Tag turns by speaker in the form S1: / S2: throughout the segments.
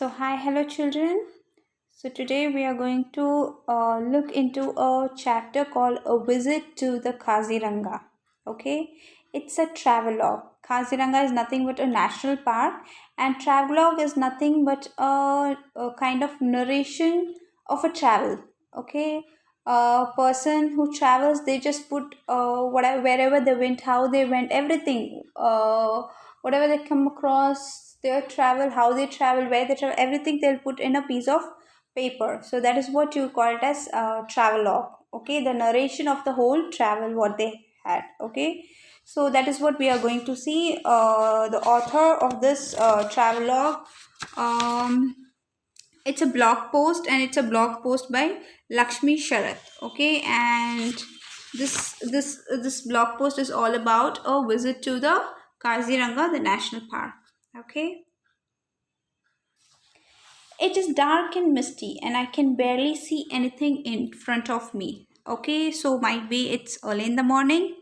S1: Hello children. So today we are going to look into a chapter called A Visit to the Kaziranga. Okay, it's a travelogue. Kaziranga is nothing but a national park, and travelogue is nothing but a kind of narration of a travel. Okay, a person who travels, they just put whatever wherever they went, how they went, everything. Whatever they come across, their travel, how they travel, where they travel, everything they'll put in a piece of paper. So that is what you call it as travelogue. Okay, the narration of the whole travel what they had. Okay, so that is what we are going to see. The author of this travelogue, um, it's a blog post, and it's a blog post by Lakshmi Sharath. Okay, and this blog post is all about a visit to the Kaziranga, the national park. Okay, it is dark and misty, and I can barely see anything in front of me. Okay, so might be it's early in the morning.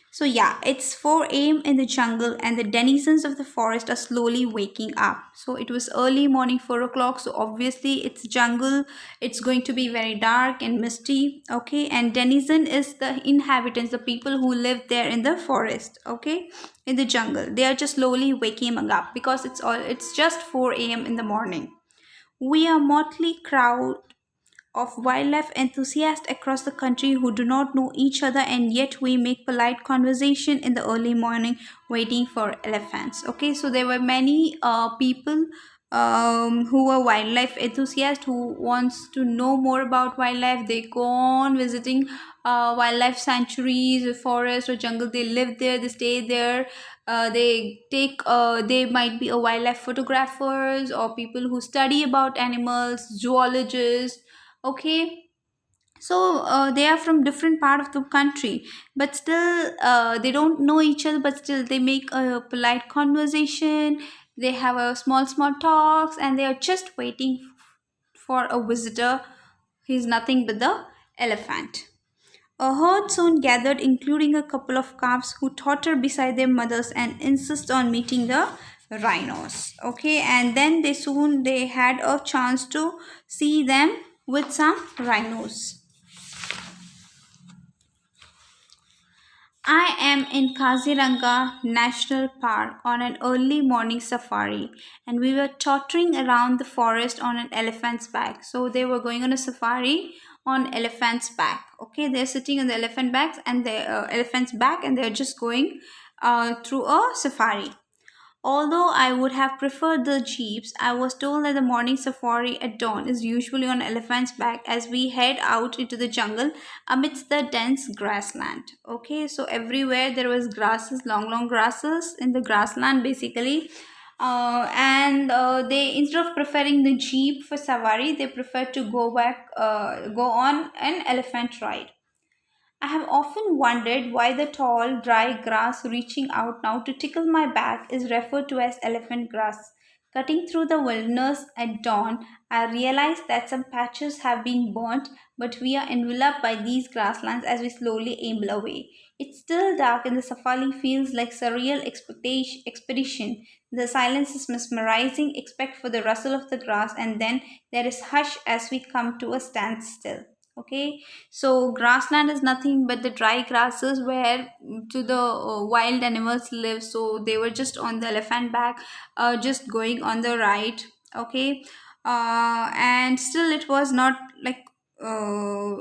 S1: So, yeah, it's 4 a.m. in the jungle, and the denizens of the forest are slowly waking up. So, it was early morning, 4 o'clock. So, obviously, it's jungle. It's going to be very dark and misty. Okay, and denizen is the inhabitants, the people who live there in the forest. Okay, in the jungle. They are just slowly waking up because it's just 4 a.m. in the morning. We are motley crowd of wildlife enthusiasts across the country who do not know each other, and yet we make polite conversation in the early morning waiting for elephants. Okay, so there were many people who were wildlife enthusiasts who wants to know more about wildlife. They go on visiting wildlife sanctuaries, forest or jungle. They live there, they stay there. They might be a wildlife photographers or people who study about animals, zoologists. Okay, so they are from different part of the country, but still they don't know each other, but still they make a polite conversation. They have a small talks, and they are just waiting for a visitor. He's nothing but the elephant. A herd soon gathered, including a couple of calves who totter beside their mothers and insist on meeting the rhinos. Okay, and then they had a chance to see them with some rhinos. I am in Kaziranga National Park on an early morning safari, and we were tottering around the forest on an elephant's back. So they were going on a safari on elephant's back. Okay, they're sitting on the elephant's back, and they're just going through a safari. Although I would have preferred the jeeps, I was told that the morning safari at dawn is usually on elephant's back as we head out into the jungle amidst the dense grassland. Okay, so everywhere there was grasses, long grasses in the grassland basically. And they, instead of preferring the jeep for safari, they prefer to go on an elephant ride. I have often wondered why the tall, dry grass reaching out now to tickle my back is referred to as elephant grass. Cutting through the wilderness at dawn, I realize that some patches have been burnt, but we are enveloped by these grasslands as we slowly amble away. It's still dark, and the safari feels like surreal expedition. The silence is mesmerizing, except for the rustle of the grass, and then there is hush as we come to a standstill. Okay, so grassland is nothing but the dry grasses where to the wild animals live. So they were just on the elephant back, just going on the ride. Okay, and still it was not like uh,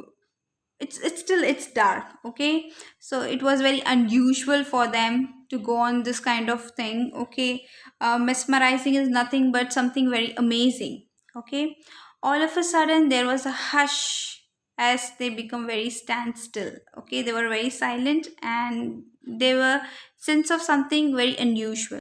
S1: it's still it's dark. Okay, so it was very unusual for them to go on this kind of thing. Okay, mesmerizing is nothing but something very amazing. Okay, all of a sudden there was a hush as they become very standstill. Okay, they were very silent, and they were sense of something very unusual.